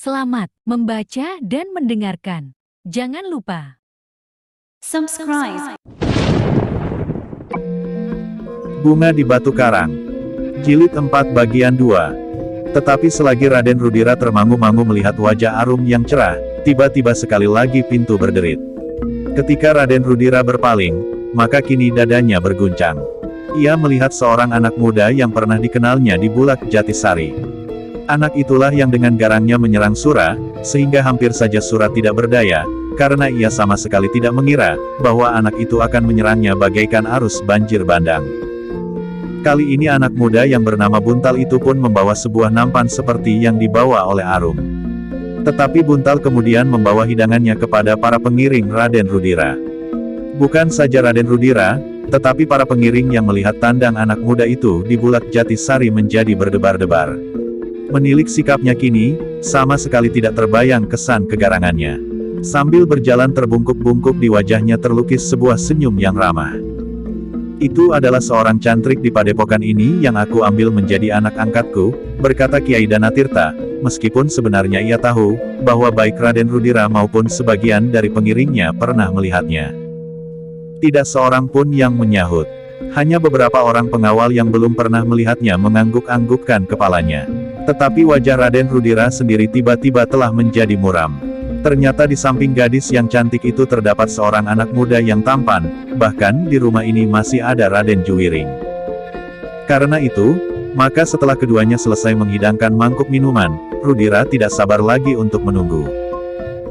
Selamat membaca dan mendengarkan. Jangan lupa subscribe. Bunga di Batu Karang. Jilid 4 bagian 2. Tetapi selagi Raden Rudira termangu-mangu melihat wajah Arum yang cerah, tiba-tiba sekali lagi pintu berderit. Ketika Raden Rudira berpaling, maka kini dadanya berguncang. Ia melihat seorang anak muda yang pernah dikenalnya di Bulak Jatisari. Anak itulah yang dengan garangnya menyerang Sura, sehingga hampir saja Sura tidak berdaya, karena ia sama sekali tidak mengira, bahwa anak itu akan menyerangnya bagaikan arus banjir bandang. Kali ini anak muda yang bernama Buntal itu pun membawa sebuah nampan seperti yang dibawa oleh Arum. Tetapi Buntal kemudian membawa hidangannya kepada para pengiring Raden Rudira. Bukan saja Raden Rudira, tetapi para pengiring yang melihat tandang anak muda itu di Bulak Jatisari menjadi berdebar-debar. Menilik sikapnya kini, sama sekali tidak terbayang kesan kegarangannya. Sambil berjalan terbungkuk-bungkuk di wajahnya terlukis sebuah senyum yang ramah. Itu adalah seorang cantrik di padepokan ini yang aku ambil menjadi anak angkatku, berkata Kiai Danatirta, meskipun sebenarnya ia tahu, bahwa baik Raden Rudira maupun sebagian dari pengiringnya pernah melihatnya. Tidak seorang pun yang menyahut. Hanya beberapa orang pengawal yang belum pernah melihatnya mengangguk-anggukkan kepalanya. Tetapi wajah Raden Rudira sendiri tiba-tiba telah menjadi muram. Ternyata di samping gadis yang cantik itu terdapat seorang anak muda yang tampan, bahkan di rumah ini masih ada Raden Juwiring. Karena itu, maka setelah keduanya selesai menghidangkan mangkuk minuman, Rudira tidak sabar lagi untuk menunggu.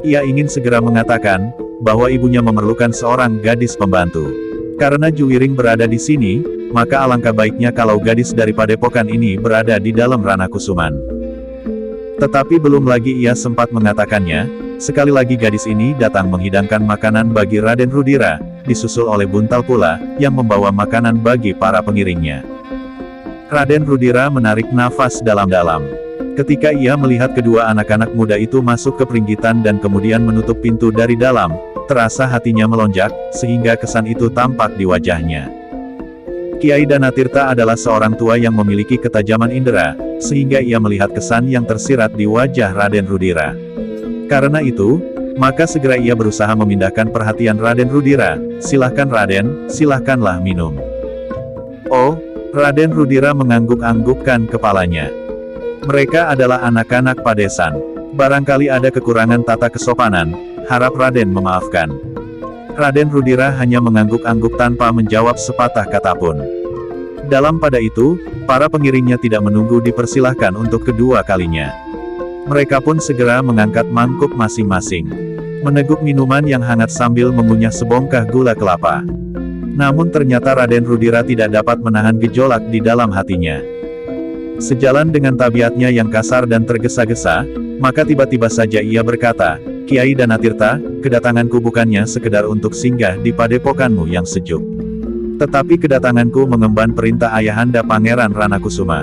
Ia ingin segera mengatakan, bahwa ibunya memerlukan seorang gadis pembantu. Karena Juwiring berada di sini, maka alangkah baiknya kalau gadis dari padepokan ini berada di dalam ranah kusuman. Tetapi belum lagi ia sempat mengatakannya, sekali lagi gadis ini datang menghidangkan makanan bagi Raden Rudira, disusul oleh Buntal pula, yang membawa makanan bagi para pengiringnya. Raden Rudira menarik nafas dalam-dalam. Ketika ia melihat kedua anak-anak muda itu masuk ke peringgitan dan kemudian menutup pintu dari dalam, terasa hatinya melonjak, sehingga kesan itu tampak di wajahnya. Kiai Danatirta adalah seorang tua yang memiliki ketajaman indera, sehingga ia melihat kesan yang tersirat di wajah Raden Rudira. Karena itu, maka segera ia berusaha memindahkan perhatian Raden Rudira. Silahkan Raden, silahkanlah minum. Oh, Raden Rudira mengangguk-anggukkan kepalanya. Mereka adalah anak-anak padesan. Barangkali ada kekurangan tata kesopanan, harap Raden memaafkan. Raden Rudira hanya mengangguk-angguk tanpa menjawab sepatah kata pun. Dalam pada itu, para pengiringnya tidak menunggu dipersilahkan untuk kedua kalinya. Mereka pun segera mengangkat mangkuk masing-masing. Meneguk minuman yang hangat sambil mengunyah sebongkah gula kelapa. Namun ternyata Raden Rudira tidak dapat menahan gejolak di dalam hatinya. Sejalan dengan tabiatnya yang kasar dan tergesa-gesa, maka tiba-tiba saja ia berkata, Kiai Danatirta, kedatanganku bukannya sekedar untuk singgah di padepokanmu yang sejuk. Tetapi kedatanganku mengemban perintah Ayahanda Pangeran Ranakusuma.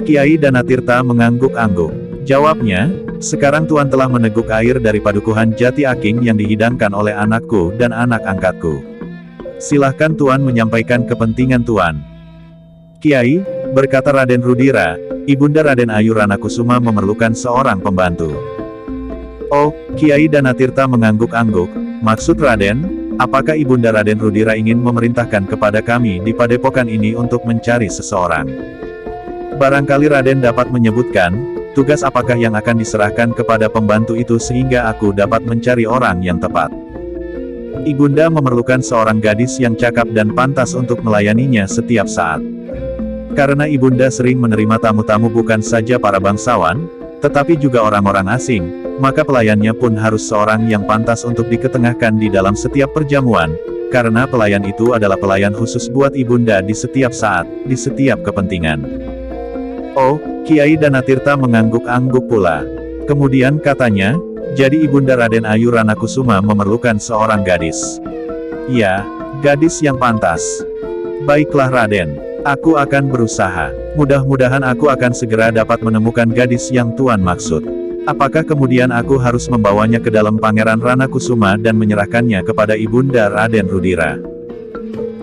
Kiai Danatirta mengangguk-angguk. Jawabnya, sekarang Tuan telah meneguk air dari padukuhan Jati Aking yang dihidangkan oleh anakku dan anak angkatku. Silahkan Tuan menyampaikan kepentingan Tuan. Kiai, berkata Raden Rudira, Ibunda Raden Ayu Ranakusuma memerlukan seorang pembantu. Oh, Kiai Danatirta mengangguk-angguk, maksud Raden, apakah Ibunda Raden Rudira ingin memerintahkan kepada kami di padepokan ini untuk mencari seseorang? Barangkali Raden dapat menyebutkan, tugas apakah yang akan diserahkan kepada pembantu itu sehingga aku dapat mencari orang yang tepat. Ibunda memerlukan seorang gadis yang cakap dan pantas untuk melayaninya setiap saat. Karena Ibunda sering menerima tamu-tamu bukan saja para bangsawan, tetapi juga orang-orang asing, maka pelayannya pun harus seorang yang pantas untuk diketengahkan di dalam setiap perjamuan, karena pelayan itu adalah pelayan khusus buat Ibunda di setiap saat, di setiap kepentingan. Oh, Kiai Danatirta mengangguk-angguk pula. Kemudian katanya, jadi Ibunda Raden Ayu Ranakusuma memerlukan seorang gadis. Ya, gadis yang pantas. Baiklah Raden. Aku akan berusaha. Mudah-mudahan aku akan segera dapat menemukan gadis yang Tuan maksud. Apakah kemudian aku harus membawanya ke dalam Pangeran Ranakusuma dan menyerahkannya kepada Ibunda Raden Rudira?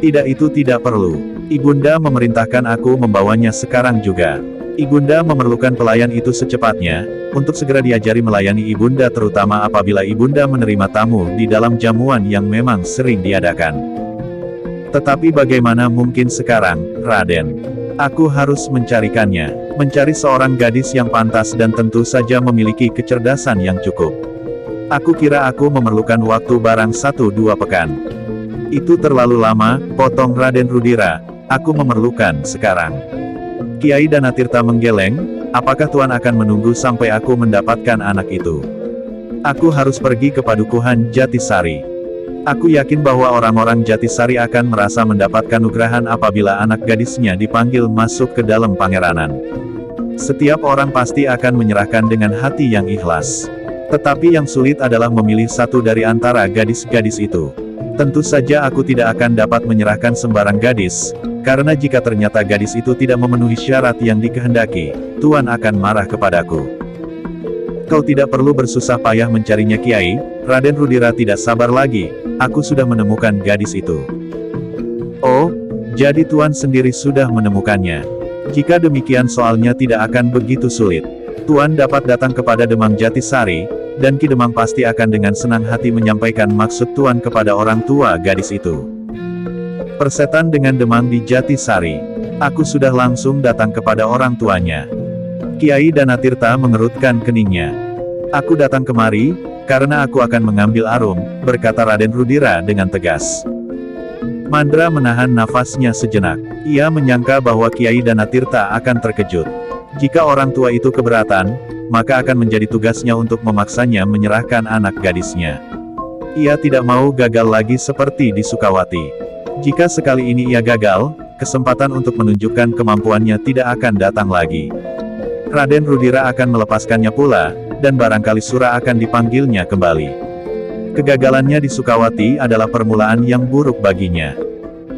Tidak, itu tidak perlu. Ibunda memerintahkan aku membawanya sekarang juga. Ibunda memerlukan pelayan itu secepatnya, untuk segera diajari melayani ibunda terutama apabila ibunda menerima tamu di dalam jamuan yang memang sering diadakan. Tetapi bagaimana mungkin sekarang, Raden? Aku harus mencarikannya, mencari seorang gadis yang pantas dan tentu saja memiliki kecerdasan yang cukup. Aku kira aku memerlukan waktu barang 1-2 pekan. Itu terlalu lama, potong Raden Rudira, aku memerlukan sekarang. Kiai Danatirta menggeleng, apakah Tuan akan menunggu sampai aku mendapatkan anak itu? Aku harus pergi ke Padukuhan Jatisari. Aku yakin bahwa orang-orang Jatisari akan merasa mendapatkan nugrahan apabila anak gadisnya dipanggil masuk ke dalam pangeranan. Setiap orang pasti akan menyerahkan dengan hati yang ikhlas. Tetapi yang sulit adalah memilih satu dari antara gadis-gadis itu. Tentu saja aku tidak akan dapat menyerahkan sembarang gadis, karena jika ternyata gadis itu tidak memenuhi syarat yang dikehendaki, Tuan akan marah kepadaku. Kau tidak perlu bersusah payah mencarinya Kiai, Raden Rudira tidak sabar lagi, aku sudah menemukan gadis itu. Oh, jadi Tuan sendiri sudah menemukannya. Jika demikian soalnya tidak akan begitu sulit. Tuan dapat datang kepada Demang Jatisari, dan Ki Demang pasti akan dengan senang hati menyampaikan maksud Tuan kepada orang tua gadis itu. Persetan dengan Demang di Jatisari. Aku sudah langsung datang kepada orang tuanya. Kiai Danatirta mengerutkan keningnya. Aku datang kemari, karena aku akan mengambil Arum, berkata Raden Rudira dengan tegas. Mandra menahan nafasnya sejenak. Ia menyangka bahwa Kiai Danatirta akan terkejut. Jika orang tua itu keberatan, maka akan menjadi tugasnya untuk memaksanya menyerahkan anak gadisnya. Ia tidak mau gagal lagi seperti di Sukawati. Jika sekali ini ia gagal, kesempatan untuk menunjukkan kemampuannya tidak akan datang lagi. Raden Rudira akan melepaskannya pula, dan barangkali Sura akan dipanggilnya kembali. Kegagalannya di Sukawati adalah permulaan yang buruk baginya.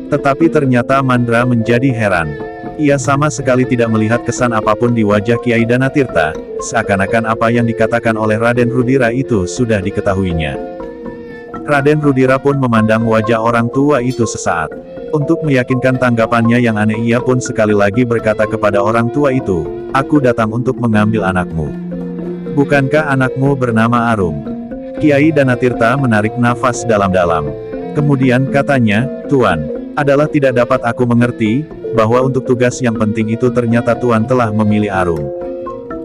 Tetapi ternyata Mandra menjadi heran. Ia sama sekali tidak melihat kesan apapun di wajah Kiai Danatirta, seakan-akan apa yang dikatakan oleh Raden Rudira itu sudah diketahuinya. Raden Rudira pun memandang wajah orang tua itu sesaat. Untuk meyakinkan tanggapannya yang aneh ia pun sekali lagi berkata kepada orang tua itu, aku datang untuk mengambil anakmu. Bukankah anakmu bernama Arum? Kiai Danatirta menarik nafas dalam-dalam. Kemudian katanya, Tuan, adalah tidak dapat aku mengerti, bahwa untuk tugas yang penting itu ternyata Tuan telah memilih Arum.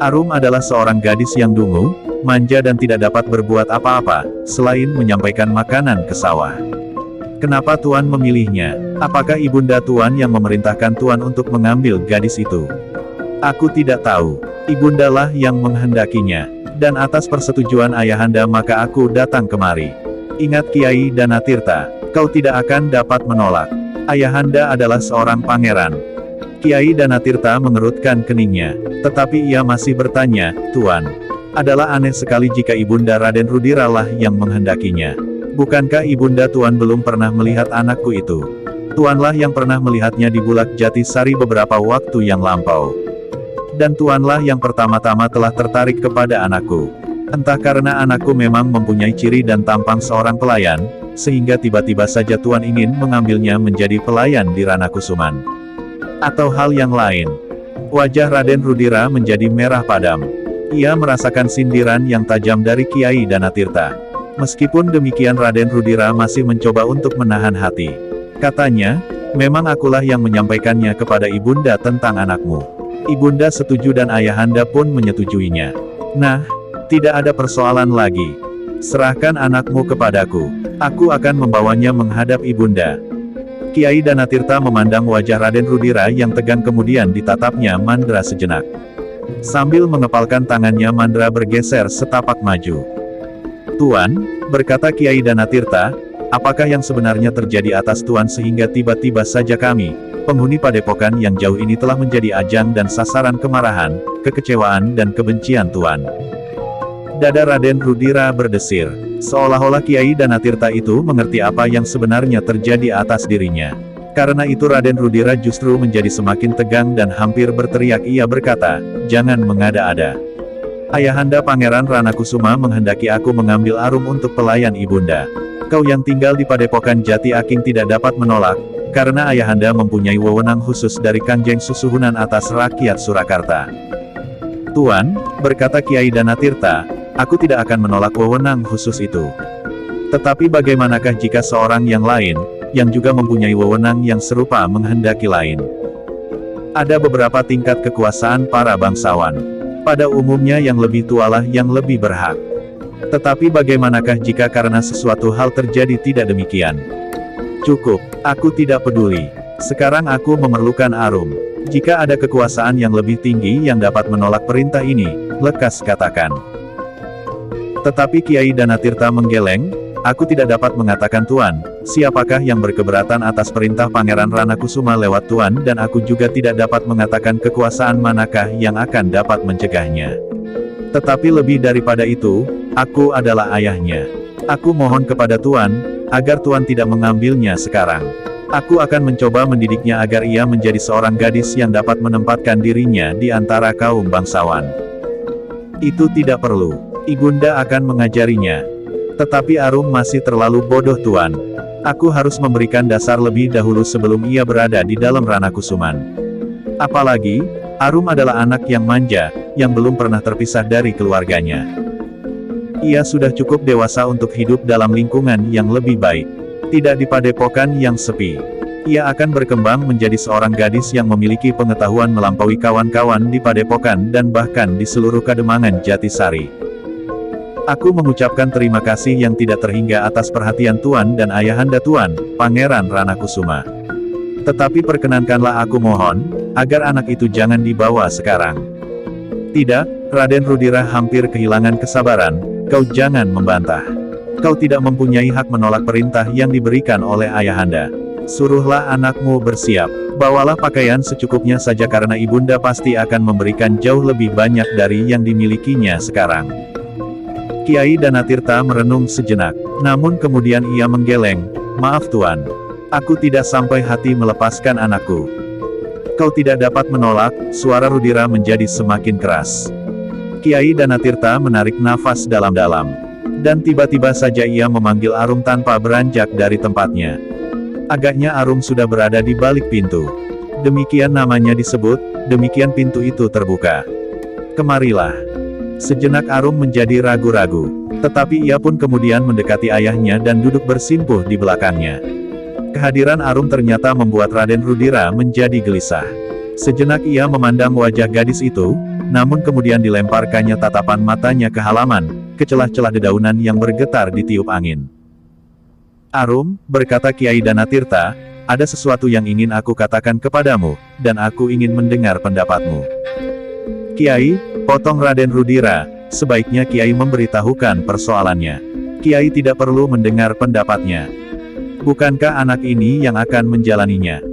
Arum adalah seorang gadis yang dungu, manja dan tidak dapat berbuat apa-apa, selain menyampaikan makanan ke sawah. Kenapa Tuan memilihnya? Apakah ibunda Tuan yang memerintahkan Tuan untuk mengambil gadis itu? Aku tidak tahu. Ibundalah yang menghendakinya. Dan atas persetujuan ayahanda maka aku datang kemari. Ingat Kiai Danatirta, kau tidak akan dapat menolak. Ayahanda adalah seorang pangeran. Kiai Danatirta mengerutkan keningnya, tetapi ia masih bertanya, Tuan. Adalah aneh sekali jika ibunda Raden Rudira lah yang menghendakinya. Bukankah ibunda Tuan belum pernah melihat anakku itu? Tuanlah yang pernah melihatnya di Bulak Jatisari beberapa waktu yang lampau. Dan Tuanlah yang pertama-tama telah tertarik kepada anakku. Entah karena anakku memang mempunyai ciri dan tampang seorang pelayan, sehingga tiba-tiba saja Tuan ingin mengambilnya menjadi pelayan di Ranakusuman. Atau hal yang lain. Wajah Raden Rudira menjadi merah padam. Ia merasakan sindiran yang tajam dari Kiai Danatirta. Meskipun demikian Raden Rudira masih mencoba untuk menahan hati. Katanya, memang akulah yang menyampaikannya kepada ibunda tentang anakmu. Ibunda setuju dan ayahanda pun menyetujuinya. Nah, tidak ada persoalan lagi. Serahkan anakmu kepadaku. Aku akan membawanya menghadap ibunda. Kiai Danatirta memandang wajah Raden Rudira yang tegang kemudian ditatapnya Mandra sejenak. Sambil mengepalkan tangannya Mandra bergeser setapak maju. Tuan, berkata Kiai Danatirta, apakah yang sebenarnya terjadi atas Tuan sehingga tiba-tiba saja kami, penghuni padepokan yang jauh ini telah menjadi ajang dan sasaran kemarahan, kekecewaan dan kebencian Tuan. Dada Raden Rudira berdesir, seolah-olah Kiai Danatirta itu mengerti apa yang sebenarnya terjadi atas dirinya. Karena itu Raden Rudira justru menjadi semakin tegang dan hampir berteriak ia berkata, jangan mengada-ada. Ayahanda Pangeran Ranakusuma menghendaki aku mengambil Arum untuk pelayan ibunda. Kau yang tinggal di padepokan Jati Aking tidak dapat menolak, karena ayahanda mempunyai wewenang khusus dari Kanjeng Susuhunan atas rakyat Surakarta. Tuan, berkata Kiai Danatirta, aku tidak akan menolak wewenang khusus itu. Tetapi bagaimanakah jika seorang yang lain, yang juga mempunyai wewenang yang serupa menghendaki lain? Ada beberapa tingkat kekuasaan para bangsawan. Pada umumnya yang lebih tualah yang lebih berhak. Tetapi bagaimanakah jika karena sesuatu hal terjadi tidak demikian? Cukup, aku tidak peduli. Sekarang aku memerlukan Arum. Jika ada kekuasaan yang lebih tinggi yang dapat menolak perintah ini, lekas katakan. Tetapi Kiai Danatirta menggeleng, aku tidak dapat mengatakan Tuan, siapakah yang berkeberatan atas perintah Pangeran Ranakusuma lewat Tuan dan aku juga tidak dapat mengatakan kekuasaan manakah yang akan dapat mencegahnya. Tetapi lebih daripada itu, aku adalah ayahnya. Aku mohon kepada Tuan, agar Tuan tidak mengambilnya sekarang. Aku akan mencoba mendidiknya agar ia menjadi seorang gadis yang dapat menempatkan dirinya di antara kaum bangsawan. Itu tidak perlu. Ibunda akan mengajarinya. Tetapi Arum masih terlalu bodoh Tuan. Aku harus memberikan dasar lebih dahulu sebelum ia berada di dalam Ranakusuman. Apalagi, Arum adalah anak yang manja, yang belum pernah terpisah dari keluarganya. Ia sudah cukup dewasa untuk hidup dalam lingkungan yang lebih baik. Tidak di padepokan yang sepi. Ia akan berkembang menjadi seorang gadis yang memiliki pengetahuan melampaui kawan-kawan di padepokan dan bahkan di seluruh Kademangan Jatisari. Aku mengucapkan terima kasih yang tidak terhingga atas perhatian Tuan dan ayahanda Tuan, Pangeran Ranakusuma. Tetapi perkenankanlah aku mohon, agar anak itu jangan dibawa sekarang. Tidak, Raden Rudira hampir kehilangan kesabaran, kau jangan membantah. Kau tidak mempunyai hak menolak perintah yang diberikan oleh ayahanda. Suruhlah anakmu bersiap. Bawalah pakaian secukupnya saja karena ibunda pasti akan memberikan jauh lebih banyak dari yang dimilikinya sekarang. Kiai Danatirta merenung sejenak, namun kemudian ia menggeleng, maaf Tuan. Aku tidak sampai hati melepaskan anakku. Kau tidak dapat menolak, suara Rudira menjadi semakin keras. Kiai Danatirta menarik nafas dalam-dalam. Dan tiba-tiba saja ia memanggil Arum tanpa beranjak dari tempatnya. Agaknya Arum sudah berada di balik pintu. Demikian namanya disebut, demikian pintu itu terbuka. Kemarilah. Sejenak Arum menjadi ragu-ragu. Tetapi ia pun kemudian mendekati ayahnya dan duduk bersimpuh di belakangnya. Kehadiran Arum ternyata membuat Raden Rudira menjadi gelisah. Sejenak ia memandang wajah gadis itu, namun kemudian dilemparkannya tatapan matanya ke halaman, ke celah-celah dedaunan yang bergetar ditiup angin. Arum, berkata Kiai Danatirta, ada sesuatu yang ingin aku katakan kepadamu, dan aku ingin mendengar pendapatmu. Kiai, potong Raden Rudira, sebaiknya Kiai memberitahukan persoalannya. Kiai tidak perlu mendengar pendapatnya. Bukankah anak ini yang akan menjalaninya?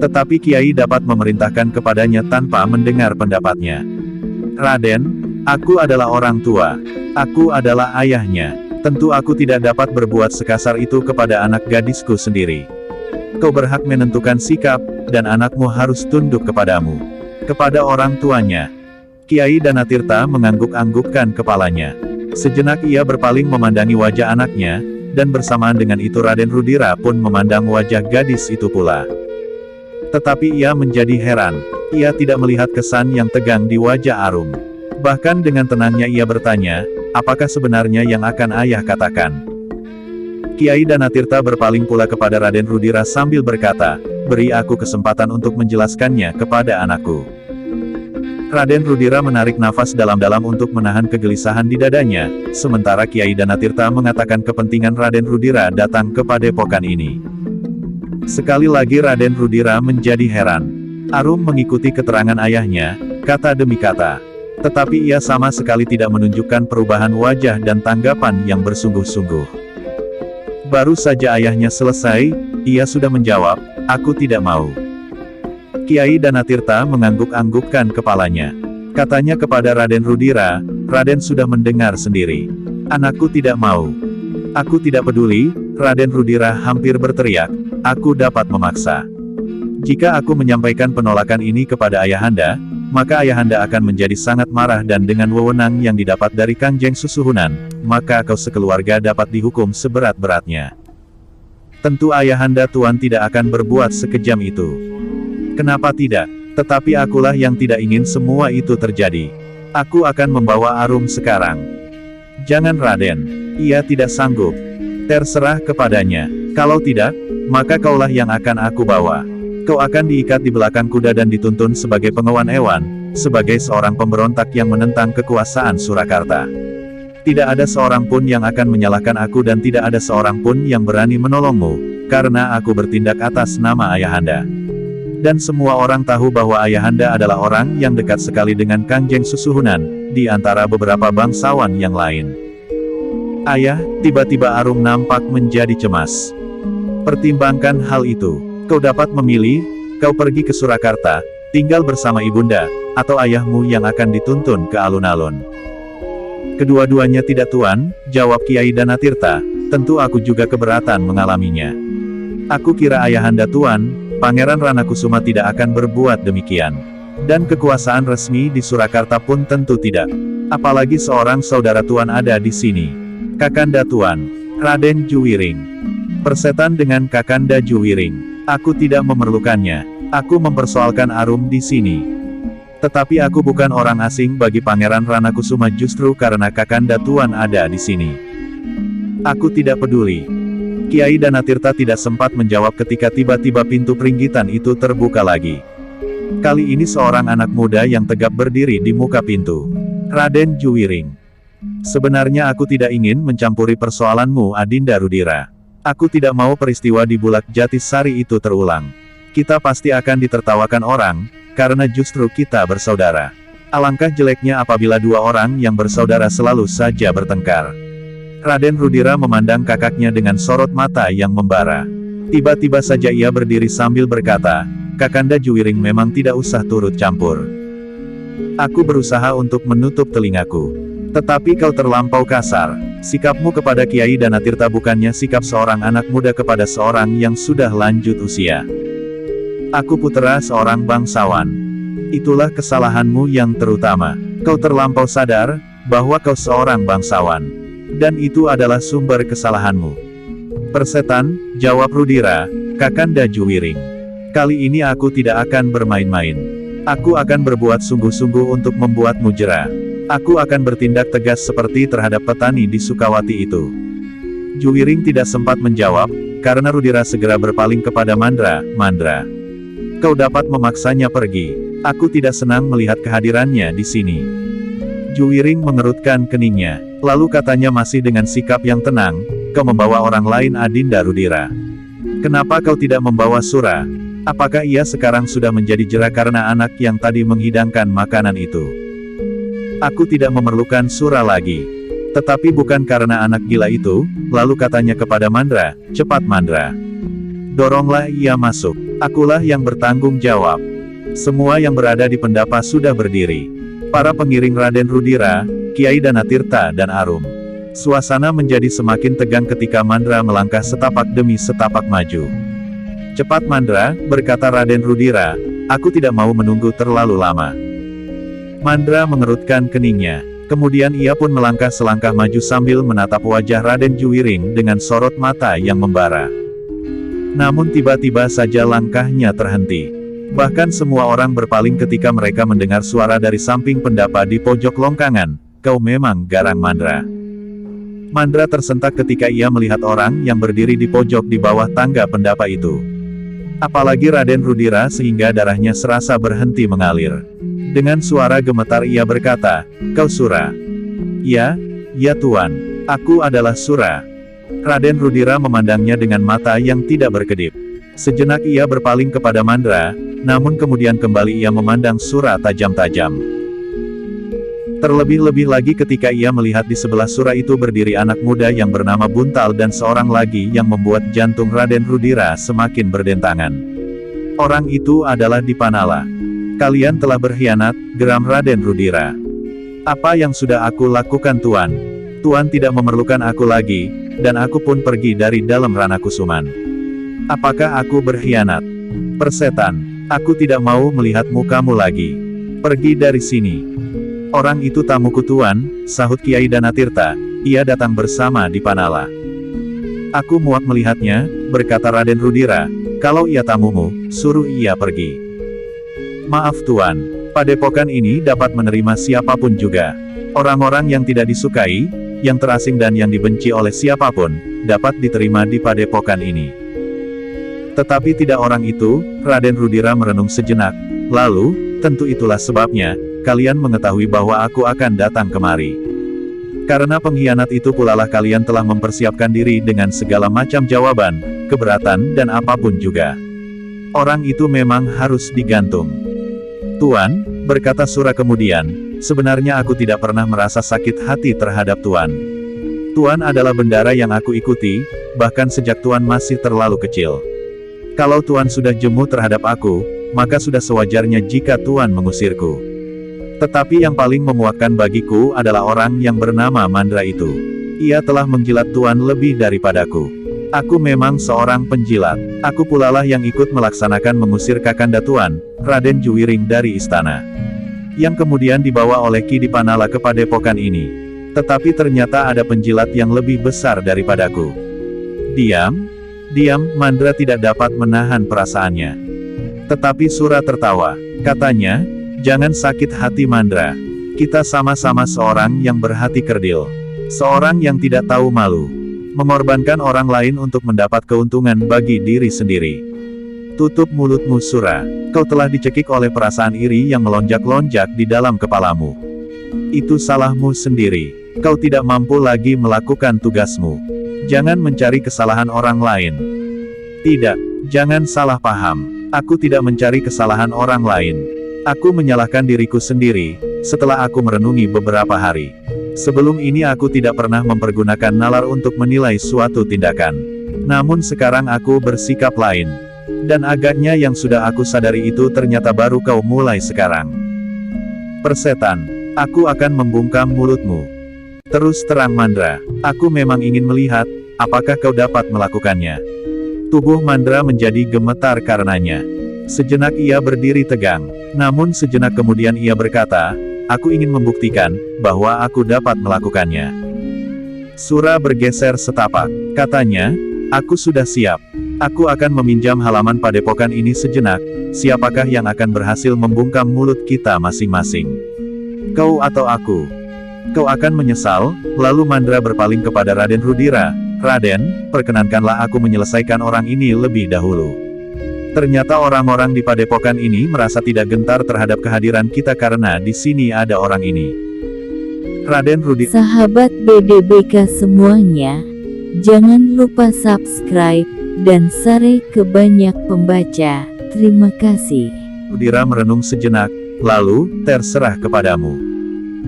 Tetapi Kiai dapat memerintahkan kepadanya tanpa mendengar pendapatnya. Raden, aku adalah orang tua. Aku adalah ayahnya. Tentu aku tidak dapat berbuat sekasar itu kepada anak gadisku sendiri. Kau berhak menentukan sikap, dan anakmu harus tunduk kepadamu. Kepada orang tuanya. Kiai Danatirta mengangguk-anggukkan kepalanya. Sejenak ia berpaling memandangi wajah anaknya, dan bersamaan dengan itu Raden Rudira pun memandang wajah gadis itu pula. Tetapi ia menjadi heran. Ia tidak melihat kesan yang tegang di wajah Arum. Bahkan dengan tenangnya ia bertanya, apakah sebenarnya yang akan ayah katakan? Kiai Danatirta berpaling pula kepada Raden Rudira sambil berkata, beri aku kesempatan untuk menjelaskannya kepada anakku. Raden Rudira menarik nafas dalam-dalam untuk menahan kegelisahan di dadanya, sementara Kiai Danatirta mengatakan kepentingan Raden Rudira datang ke padepokan ini. Sekali lagi Raden Rudira menjadi heran. Arum mengikuti keterangan ayahnya, kata demi kata. Tetapi ia sama sekali tidak menunjukkan perubahan wajah dan tanggapan yang bersungguh-sungguh. Baru saja ayahnya selesai, ia sudah menjawab, aku tidak mau. Kiai Danatirta mengangguk-anggukkan kepalanya. Katanya kepada Raden Rudira, Raden sudah mendengar sendiri. Anakku tidak mau. Aku tidak peduli, Raden Rudira hampir berteriak, aku dapat memaksa. Jika aku menyampaikan penolakan ini kepada ayahanda, maka ayahanda akan menjadi sangat marah dan dengan wewenang yang didapat dari Kanjeng Susuhunan, maka kau sekeluarga dapat dihukum seberat-beratnya. Tentu ayahanda Tuan tidak akan berbuat sekejam itu. Kenapa tidak? Tetapi akulah yang tidak ingin semua itu terjadi. Aku akan membawa Arum sekarang. Jangan Raden. Ia tidak sanggup. Terserah kepadanya. Kalau tidak, maka kaulah yang akan aku bawa. Kau akan diikat di belakang kuda dan dituntun sebagai pengawan Ewan, sebagai seorang pemberontak yang menentang kekuasaan Surakarta. Tidak ada seorang pun yang akan menyalahkan aku dan tidak ada seorang pun yang berani menolongmu, karena aku bertindak atas nama ayahanda. Dan semua orang tahu bahwa ayahanda adalah orang yang dekat sekali dengan Kangjeng Susuhunan, di antara beberapa bangsawan yang lain. Ayah, tiba-tiba Arum nampak menjadi cemas. Pertimbangkan hal itu. Kau dapat memilih, kau pergi ke Surakarta, tinggal bersama ibunda, atau ayahmu yang akan dituntun ke alun-alun. Kedua-duanya tidak Tuan, jawab Kiai Danatirta, tentu aku juga keberatan mengalaminya. Aku kira ayahanda Tuan, Pangeran Ranakusuma tidak akan berbuat demikian. Dan kekuasaan resmi di Surakarta pun tentu tidak. Apalagi seorang saudara Tuan ada di sini. Kakanda Tuan, Raden Juwiring. Persetan dengan Kakanda Juwiring. Aku tidak memerlukannya. Aku mempersoalkan Arum di sini. Tetapi aku bukan orang asing bagi Pangeran Ranakusuma justru karena Kakanda Tuan ada di sini. Aku tidak peduli. Kiai Danatirta tidak sempat menjawab ketika tiba-tiba pintu peringgitan itu terbuka lagi. Kali ini seorang anak muda yang tegap berdiri di muka pintu. Raden Juwiring. Sebenarnya aku tidak ingin mencampuri persoalanmu Adinda Rudira. Aku tidak mau peristiwa di Bulak Jatisari itu terulang. Kita pasti akan ditertawakan orang, karena justru kita bersaudara. Alangkah jeleknya apabila dua orang yang bersaudara selalu saja bertengkar. Raden Rudira memandang kakaknya dengan sorot mata yang membara. Tiba-tiba saja ia berdiri sambil berkata, Kakanda Juwiring memang tidak usah turut campur. Aku berusaha untuk menutup telingaku. Tetapi kau terlampau kasar. Sikapmu kepada Kiai Danatirta bukannya sikap seorang anak muda kepada seorang yang sudah lanjut usia. Aku putra seorang bangsawan. Itulah kesalahanmu yang terutama. Kau terlampau sadar, bahwa kau seorang bangsawan. Dan itu adalah sumber kesalahanmu. Persetan, jawab Rudira, Kakanda Juwiring. Kali ini aku tidak akan bermain-main. Aku akan berbuat sungguh-sungguh untuk membuatmu jera. Aku akan bertindak tegas seperti terhadap petani di Sukawati itu. Juwiring tidak sempat menjawab, karena Rudira segera berpaling kepada Mandra. Mandra. Kau dapat memaksanya pergi. Aku tidak senang melihat kehadirannya di sini. Juwiring mengerutkan keningnya. Lalu katanya masih dengan sikap yang tenang, kau membawa orang lain Adinda Rudira. Kenapa kau tidak membawa Sura? Apakah ia sekarang sudah menjadi jera karena anak yang tadi menghidangkan makanan itu? Aku tidak memerlukan Sura lagi. Tetapi bukan karena anak gila itu, lalu katanya kepada Mandra, cepat Mandra. Doronglah ia masuk. Akulah yang bertanggung jawab. Semua yang berada di pendapa sudah berdiri. Para pengiring Raden Rudira, Kiai Danatirta dan Arum. Suasana menjadi semakin tegang ketika Mandra melangkah setapak demi setapak maju. Cepat Mandra, berkata Raden Rudira, aku tidak mau menunggu terlalu lama. Mandra mengerutkan keningnya. Kemudian ia pun melangkah selangkah maju sambil menatap wajah Raden Juwiring dengan sorot mata yang membara. Namun tiba-tiba saja langkahnya terhenti. Bahkan semua orang berpaling ketika mereka mendengar suara dari samping pendapa di pojok longkangan, kau memang garang Mandra. Mandra tersentak ketika ia melihat orang yang berdiri di pojok di bawah tangga pendapa itu. Apalagi Raden Rudira sehingga darahnya serasa berhenti mengalir. Dengan suara gemetar ia berkata, kau Sura. Ya, ya Tuan. Aku adalah Sura. Raden Rudira memandangnya dengan mata yang tidak berkedip. Sejenak ia berpaling kepada Mandra, namun kemudian kembali ia memandang Sura tajam-tajam. Terlebih-lebih lagi ketika ia melihat di sebelah Sura itu berdiri anak muda yang bernama Buntal dan seorang lagi yang membuat jantung Raden Rudira semakin berdentangan. Orang itu adalah Dipanala. Kalian telah berkhianat, geram Raden Rudira. Apa yang sudah aku lakukan Tuan? Tuan tidak memerlukan aku lagi, dan aku pun pergi dari dalam Ranakusuman. Apakah aku berkhianat? Persetan, aku tidak mau melihat mukamu lagi. Pergi dari sini. Orang itu tamuku Tuan, sahut Kiai Danatirta, ia datang bersama Dipanala. Aku muak melihatnya, berkata Raden Rudira. Kalau ia tamumu, suruh ia pergi. Maaf Tuan, padepokan ini dapat menerima siapapun juga. Orang-orang yang tidak disukai, yang terasing dan yang dibenci oleh siapapun, dapat diterima di padepokan ini. Tetapi tidak orang itu, Raden Rudira merenung sejenak. Lalu, tentu itulah sebabnya, kalian mengetahui bahwa aku akan datang kemari. Karena pengkhianat itu pulalah kalian telah mempersiapkan diri dengan segala macam jawaban, keberatan dan apapun juga. Orang itu memang harus digantung. Tuan, berkata Sura kemudian, sebenarnya aku tidak pernah merasa sakit hati terhadap Tuan. Tuan adalah bendara yang aku ikuti, bahkan sejak Tuan masih terlalu kecil. Kalau Tuan sudah jemu terhadap aku, maka sudah sewajarnya jika Tuan mengusirku. Tetapi yang paling memuakkan bagiku adalah orang yang bernama Mandra itu. Ia telah menjilat Tuan lebih daripadaku. Aku memang seorang penjilat. Aku pulalah yang ikut melaksanakan mengusir Kakanda Tuan, Raden Juwiring dari istana. Yang kemudian dibawa oleh Ki Dipanala ke padepokan ini. Tetapi ternyata ada penjilat yang lebih besar daripadaku. Diam, Mandra tidak dapat menahan perasaannya. Tetapi Sura tertawa. Katanya, jangan sakit hati Mandra. Kita sama-sama seorang yang berhati kerdil. Seorang yang tidak tahu malu. Mengorbankan orang lain untuk mendapat keuntungan bagi diri sendiri. Tutup mulutmu Sura. Kau telah dicekik oleh perasaan iri yang melonjak-lonjak di dalam kepalamu. Itu salahmu sendiri. Kau tidak mampu lagi melakukan tugasmu. Jangan mencari kesalahan orang lain. Tidak, jangan salah paham. Aku tidak mencari kesalahan orang lain. Aku menyalahkan diriku sendiri, setelah aku merenungi beberapa hari. Sebelum ini aku tidak pernah mempergunakan nalar untuk menilai suatu tindakan. Namun sekarang aku bersikap lain. Dan agaknya yang sudah aku sadari itu ternyata baru kau mulai sekarang. Persetan, aku akan membungkam mulutmu. Terus terang Mandra, aku memang ingin melihat, apakah kau dapat melakukannya. Tubuh Mandra menjadi gemetar karenanya. Sejenak ia berdiri tegang, namun sejenak kemudian ia berkata, aku ingin membuktikan, bahwa aku dapat melakukannya. Sura bergeser setapak, katanya, aku sudah siap. Aku akan meminjam halaman padepokan ini sejenak, siapakah yang akan berhasil membungkam mulut kita masing-masing? Kau atau aku? Kau akan menyesal. Lalu Mandra berpaling kepada Raden Rudira. Raden, perkenankanlah aku menyelesaikan orang ini lebih dahulu. Ternyata orang-orang di padepokan ini merasa tidak gentar terhadap kehadiran kita karena di sini ada orang ini. Raden Rudira. Sahabat BDBK semuanya, jangan lupa subscribe dan share ke banyak pembaca. Terima kasih. Rudira merenung sejenak, lalu, terserah kepadamu.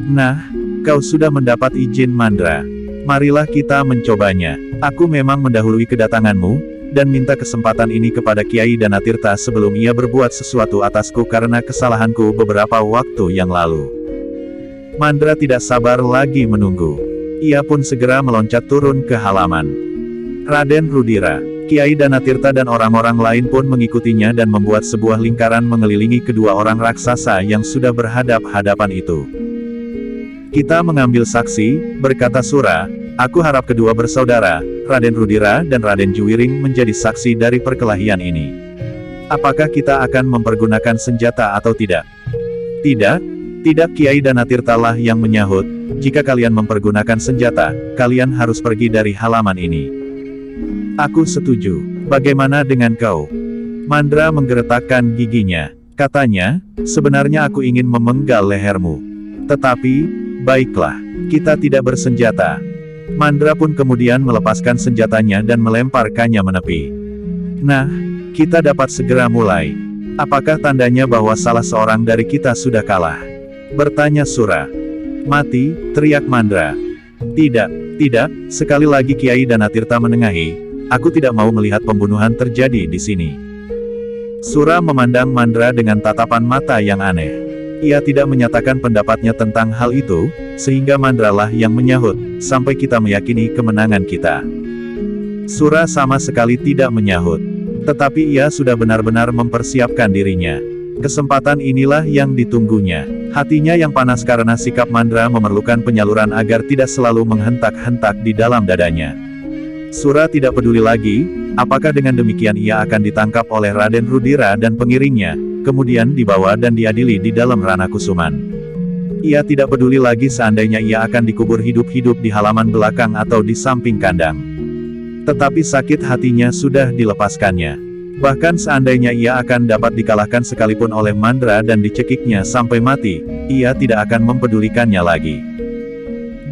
Nah, kau sudah mendapat izin Mandra. Marilah kita mencobanya. Aku memang mendahului kedatanganmu, dan minta kesempatan ini kepada Kiai Danatirta sebelum ia berbuat sesuatu atasku karena kesalahanku beberapa waktu yang lalu. Mandra tidak sabar lagi menunggu. Ia pun segera meloncat turun ke halaman. Raden Rudira, Kiai Danatirta dan orang-orang lain pun mengikutinya dan membuat sebuah lingkaran mengelilingi kedua orang raksasa yang sudah berhadap-hadapan itu. Kita mengambil saksi, berkata Sura. Aku harap kedua bersaudara, Raden Rudira dan Raden Juwiring menjadi saksi dari perkelahian ini. Apakah kita akan mempergunakan senjata atau tidak? Tidak, Kiai Danatirtalah yang menyahut, jika kalian mempergunakan senjata, kalian harus pergi dari halaman ini. Aku setuju. Bagaimana dengan kau? Mandra menggeretakkan giginya. Katanya, sebenarnya aku ingin memenggal lehermu. Tetapi, baiklah, kita tidak bersenjata. Mandra pun kemudian melepaskan senjatanya dan melemparkannya menepi. Nah, kita dapat segera mulai. Apakah tandanya bahwa salah seorang dari kita sudah kalah? Bertanya Sura. Mati, teriak Mandra. Tidak, sekali lagi Kiai Danatirta menengahi. Aku tidak mau melihat pembunuhan terjadi di sini. Sura memandang Mandra dengan tatapan mata yang aneh. Ia tidak menyatakan pendapatnya tentang hal itu, sehingga Mandralah yang menyahut, sampai kita meyakini kemenangan kita. Sura sama sekali tidak menyahut. Tetapi ia sudah benar-benar mempersiapkan dirinya. Kesempatan inilah yang ditunggunya. Hatinya yang panas karena sikap Mandra memerlukan penyaluran agar tidak selalu menghentak-hentak di dalam dadanya. Sura tidak peduli lagi, apakah dengan demikian ia akan ditangkap oleh Raden Rudira dan pengiringnya, kemudian dibawa dan diadili di dalam Rana Kusuman. Ia tidak peduli lagi seandainya ia akan dikubur hidup-hidup di halaman belakang atau di samping kandang. Tetapi sakit hatinya sudah dilepaskannya. Bahkan seandainya ia akan dapat dikalahkan sekalipun oleh Mandra dan dicekiknya sampai mati, ia tidak akan mempedulikannya lagi.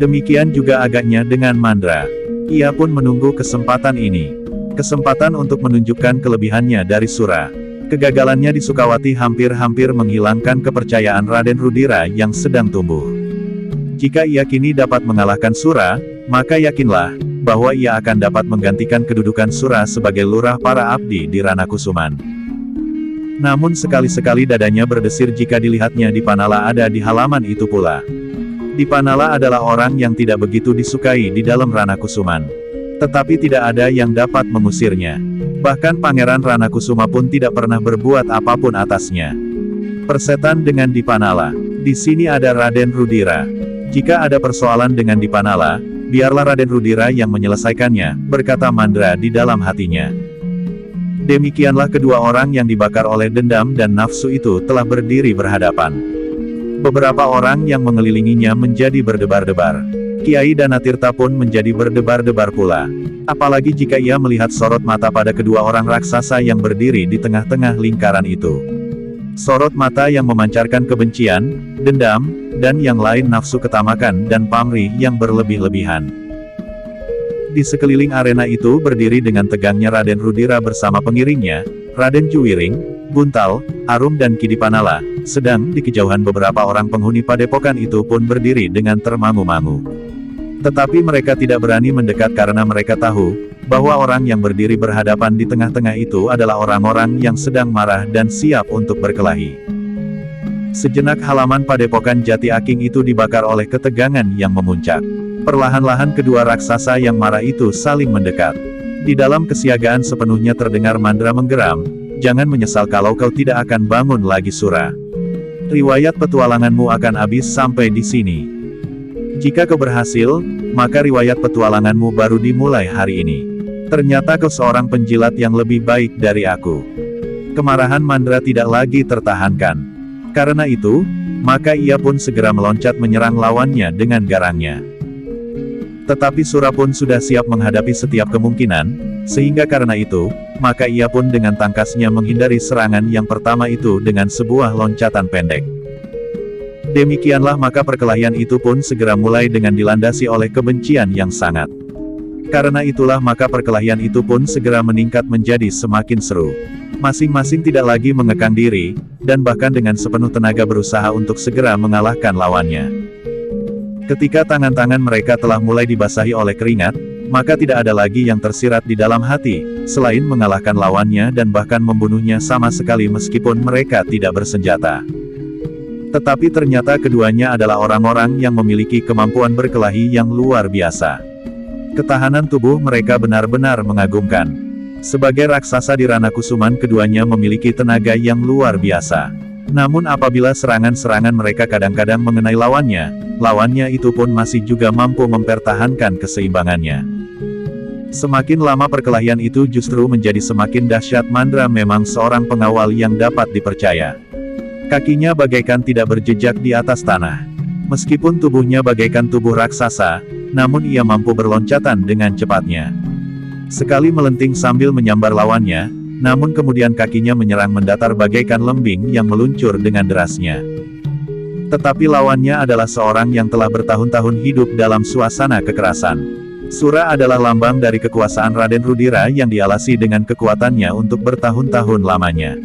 Demikian juga agaknya dengan Mandra. Ia pun menunggu kesempatan ini. Kesempatan untuk menunjukkan kelebihannya dari Sura. Kegagalannya di Sukawati hampir-hampir menghilangkan kepercayaan Raden Rudira yang sedang tumbuh. Jika ia kini dapat mengalahkan Sura, maka yakinlah, bahwa ia akan dapat menggantikan kedudukan Sura sebagai lurah para abdi di Rana Kusuman. Namun sekali-sekali dadanya berdesir jika dilihatnya Dipanala ada di halaman itu pula. Dipanala adalah orang yang tidak begitu disukai di dalam Rana Kusuman. Tetapi tidak ada yang dapat mengusirnya. Bahkan Pangeran Rana Kusuma pun tidak pernah berbuat apapun atasnya. Persetan dengan Dipanala. Di sini ada Raden Rudira. Jika ada persoalan dengan Dipanala, biarlah Raden Rudira yang menyelesaikannya, berkata Mandra di dalam hatinya. Demikianlah kedua orang yang dibakar oleh dendam dan nafsu itu telah berdiri berhadapan. Beberapa orang yang mengelilinginya menjadi berdebar-debar. Kiai Danatirta pun menjadi berdebar-debar pula. Apalagi jika ia melihat sorot mata pada kedua orang raksasa yang berdiri di tengah-tengah lingkaran itu. Sorot mata yang memancarkan kebencian, dendam, dan yang lain nafsu ketamakan dan pamrih yang berlebih-lebihan. Di sekeliling arena itu berdiri dengan tegangnya Raden Rudira bersama pengiringnya, Raden Juwiring, Buntal, Arum dan Ki Dipanala, sedang di kejauhan beberapa orang penghuni padepokan itu pun berdiri dengan termangu-mangu. Tetapi mereka tidak berani mendekat karena mereka tahu, bahwa orang yang berdiri berhadapan di tengah-tengah itu adalah orang-orang yang sedang marah dan siap untuk berkelahi. Sejenak halaman padepokan Jati Aking itu dibakar oleh ketegangan yang memuncak. Perlahan-lahan kedua raksasa yang marah itu saling mendekat. Di dalam kesiagaan sepenuhnya terdengar Mandra menggeram, "Jangan menyesal kalau kau tidak akan bangun lagi Sura. Riwayat petualanganmu akan habis sampai di sini. Jika kau berhasil, maka riwayat petualanganmu baru dimulai hari ini. Ternyata kau seorang penjilat yang lebih baik dari aku." Kemarahan Mandra tidak lagi tertahankan. Karena itu, maka ia pun segera meloncat menyerang lawannya dengan garangnya. Tetapi Sura pun sudah siap menghadapi setiap kemungkinan, sehingga karena itu, maka ia pun dengan tangkasnya menghindari serangan yang pertama itu dengan sebuah loncatan pendek. Demikianlah maka perkelahian itu pun segera mulai dengan dilandasi oleh kebencian yang sangat. Karena itulah maka perkelahian itu pun segera meningkat menjadi semakin seru. Masing-masing tidak lagi mengekang diri, dan bahkan dengan sepenuh tenaga berusaha untuk segera mengalahkan lawannya. Ketika tangan-tangan mereka telah mulai dibasahi oleh keringat, maka tidak ada lagi yang tersirat di dalam hati, selain mengalahkan lawannya dan bahkan membunuhnya sama sekali meskipun mereka tidak bersenjata. Tetapi ternyata keduanya adalah orang-orang yang memiliki kemampuan berkelahi yang luar biasa. Ketahanan tubuh mereka benar-benar mengagumkan. Sebagai raksasa di Rana Kusuman keduanya memiliki tenaga yang luar biasa. Namun apabila serangan-serangan mereka kadang-kadang mengenai lawannya itu pun masih juga mampu mempertahankan keseimbangannya. Semakin lama perkelahian itu justru menjadi semakin dahsyat. Mandra memang seorang pengawal yang dapat dipercaya. Kakinya bagaikan tidak berjejak di atas tanah. Meskipun tubuhnya bagaikan tubuh raksasa, namun ia mampu berloncatan dengan cepatnya. Sekali melenting sambil menyambar lawannya, namun kemudian kakinya menyerang mendatar bagaikan lembing yang meluncur dengan derasnya. Tetapi lawannya adalah seorang yang telah bertahun-tahun hidup dalam suasana kekerasan. Sura adalah lambang dari kekuasaan Raden Rudira yang dialasi dengan kekuatannya untuk bertahun-tahun lamanya.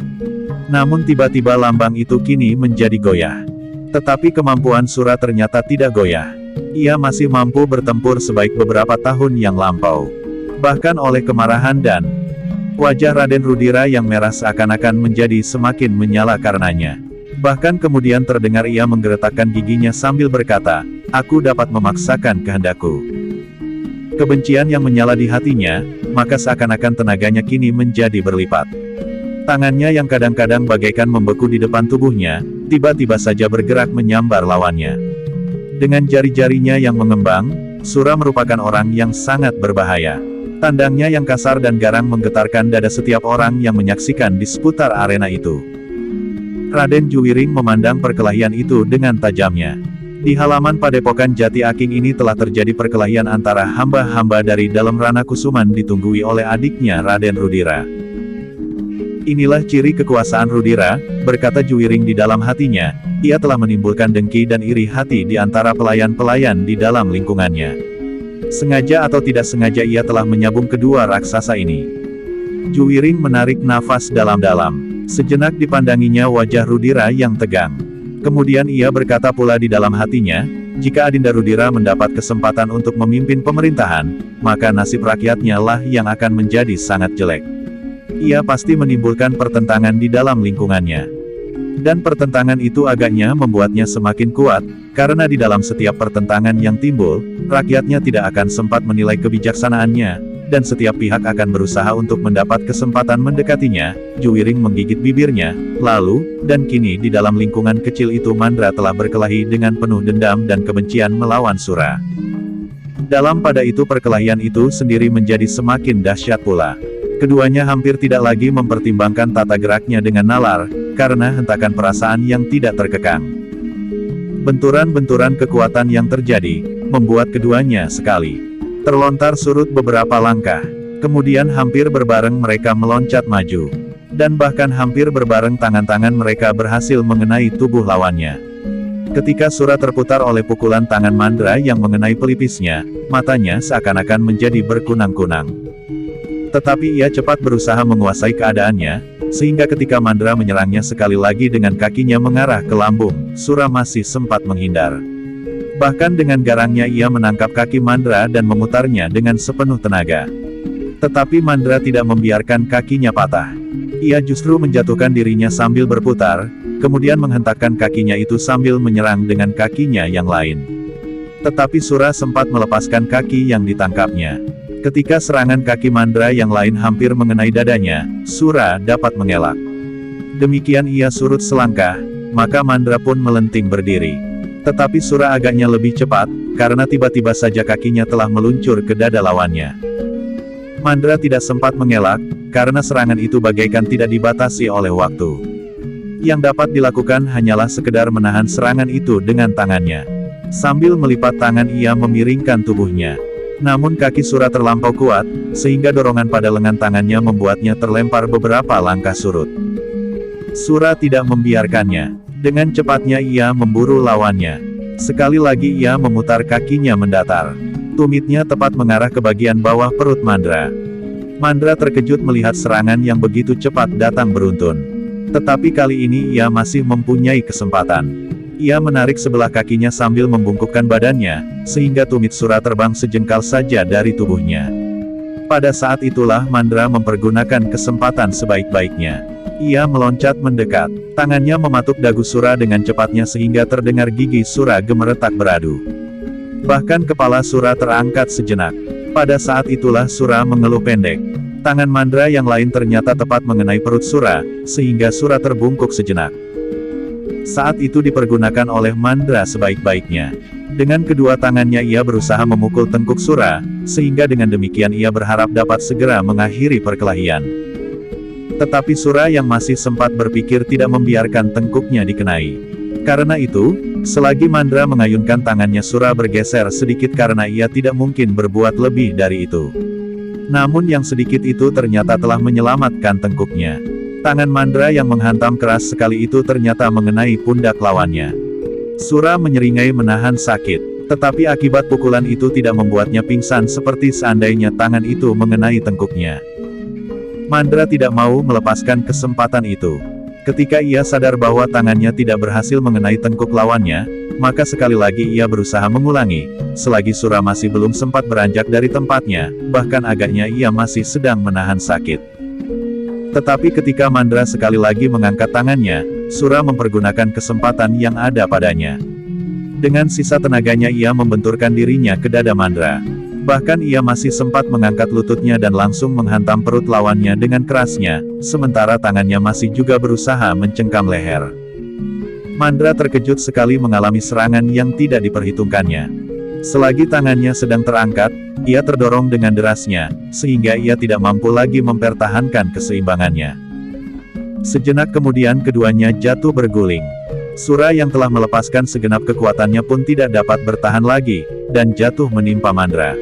Namun tiba-tiba lambang itu kini menjadi goyah. Tetapi kemampuan Sura ternyata tidak goyah. Ia masih mampu bertempur sebaik beberapa tahun yang lampau. Bahkan oleh kemarahan dan wajah Raden Rudira yang merah seakan-akan menjadi semakin menyala karenanya. Bahkan kemudian terdengar ia menggeretakkan giginya sambil berkata, "Aku dapat memaksakan kehendakku." Kebencian yang menyala di hatinya, maka seakan-akan tenaganya kini menjadi berlipat. Tangannya yang kadang-kadang bagaikan membeku di depan tubuhnya, tiba-tiba saja bergerak menyambar lawannya. Dengan jari-jarinya yang mengembang, Sura merupakan orang yang sangat berbahaya. Tandangnya yang kasar dan garang menggetarkan dada setiap orang yang menyaksikan di seputar arena itu. Raden Juwiring memandang perkelahian itu dengan tajamnya. Di halaman Padepokan Jati Aking ini telah terjadi perkelahian antara hamba-hamba dari dalam Rana Kusuman ditunggui oleh adiknya Raden Rudira. Inilah ciri kekuasaan Rudira, berkata Juwiring di dalam hatinya. Ia telah menimbulkan dengki dan iri hati di antara pelayan-pelayan di dalam lingkungannya. Sengaja atau tidak sengaja ia telah menyambung kedua raksasa ini. Juwiring menarik nafas dalam-dalam. Sejenak dipandanginya wajah Rudira yang tegang. Kemudian ia berkata pula di dalam hatinya, jika Adinda Rudira mendapat kesempatan untuk memimpin pemerintahan, maka nasib rakyatnya lah yang akan menjadi sangat jelek. Ia pasti menimbulkan pertentangan di dalam lingkungannya. Dan pertentangan itu agaknya membuatnya semakin kuat, karena di dalam setiap pertentangan yang timbul, rakyatnya tidak akan sempat menilai kebijaksanaannya, dan setiap pihak akan berusaha untuk mendapat kesempatan mendekatinya. Juwiring menggigit bibirnya, lalu, dan kini di dalam lingkungan kecil itu Mandra telah berkelahi dengan penuh dendam dan kebencian melawan Sura. Dalam pada itu perkelahian itu sendiri menjadi semakin dahsyat pula. Keduanya hampir tidak lagi mempertimbangkan tata geraknya dengan nalar, karena hentakan perasaan yang tidak terkekang. Benturan-benturan kekuatan yang terjadi, membuat keduanya sekali terlontar surut beberapa langkah. Kemudian hampir berbareng mereka meloncat maju. Dan bahkan hampir berbareng tangan-tangan mereka berhasil mengenai tubuh lawannya. Ketika Sura terputar oleh pukulan tangan Mandra yang mengenai pelipisnya, matanya seakan-akan menjadi berkunang-kunang. Tetapi ia cepat berusaha menguasai keadaannya, sehingga ketika Mandra menyerangnya sekali lagi dengan kakinya mengarah ke lambung, Sura masih sempat menghindar. Bahkan dengan garangnya ia menangkap kaki Mandra dan memutarnya dengan sepenuh tenaga. Tetapi Mandra tidak membiarkan kakinya patah. Ia justru menjatuhkan dirinya sambil berputar, kemudian menghentakkan kakinya itu sambil menyerang dengan kakinya yang lain. Tetapi Sura sempat melepaskan kaki yang ditangkapnya. Ketika serangan kaki Mandra yang lain hampir mengenai dadanya, Sura dapat mengelak. Demikian ia surut selangkah, maka Mandra pun melenting berdiri. Tetapi Sura agaknya lebih cepat, karena tiba-tiba saja kakinya telah meluncur ke dada lawannya. Mandra tidak sempat mengelak, karena serangan itu bagaikan tidak dibatasi oleh waktu. Yang dapat dilakukan hanyalah sekedar menahan serangan itu dengan tangannya. Sambil melipat tangan ia memiringkan tubuhnya. Namun kaki Sura terlampau kuat, sehingga dorongan pada lengan tangannya membuatnya terlempar beberapa langkah surut. Sura tidak membiarkannya. Dengan cepatnya ia memburu lawannya. Sekali lagi ia memutar kakinya mendatar. Tumitnya tepat mengarah ke bagian bawah perut Mandra. Mandra terkejut melihat serangan yang begitu cepat datang beruntun. Tetapi kali ini ia masih mempunyai kesempatan. Ia menarik sebelah kakinya sambil membungkukkan badannya, sehingga tumit Sura terbang sejengkal saja dari tubuhnya. Pada saat itulah Mandra mempergunakan kesempatan sebaik-baiknya. Ia meloncat mendekat. Tangannya mematuk dagu Sura dengan cepatnya sehingga terdengar gigi Sura gemeretak beradu. Bahkan kepala Sura terangkat sejenak. Pada saat itulah Sura mengeluh pendek. Tangan Mandra yang lain ternyata tepat mengenai perut Sura, sehingga Sura terbungkuk sejenak. Saat itu dipergunakan oleh Mandra sebaik-baiknya. Dengan kedua tangannya ia berusaha memukul tengkuk Sura, sehingga dengan demikian ia berharap dapat segera mengakhiri perkelahian. Tetapi Sura yang masih sempat berpikir tidak membiarkan tengkuknya dikenai. Karena itu, selagi Mandra mengayunkan tangannya Sura bergeser sedikit karena ia tidak mungkin berbuat lebih dari itu. Namun yang sedikit itu ternyata telah menyelamatkan tengkuknya. Tangan Mandra yang menghantam keras sekali itu ternyata mengenai pundak lawannya. Sura menyeringai menahan sakit, tetapi akibat pukulan itu tidak membuatnya pingsan seperti seandainya tangan itu mengenai tengkuknya. Mandra tidak mau melepaskan kesempatan itu. Ketika ia sadar bahwa tangannya tidak berhasil mengenai tengkuk lawannya, maka sekali lagi ia berusaha mengulangi, selagi Sura masih belum sempat beranjak dari tempatnya, bahkan agaknya ia masih sedang menahan sakit. Tetapi ketika Mandra sekali lagi mengangkat tangannya, Sura mempergunakan kesempatan yang ada padanya. Dengan sisa tenaganya ia membenturkan dirinya ke dada Mandra. Bahkan ia masih sempat mengangkat lututnya dan langsung menghantam perut lawannya dengan kerasnya, sementara tangannya masih juga berusaha mencengkam leher. Mandra terkejut sekali mengalami serangan yang tidak diperhitungkannya. Selagi tangannya sedang terangkat, ia terdorong dengan derasnya, sehingga ia tidak mampu lagi mempertahankan keseimbangannya. Sejenak kemudian keduanya jatuh berguling. Sura yang telah melepaskan segenap kekuatannya pun tidak dapat bertahan lagi, dan jatuh menimpa Mandra.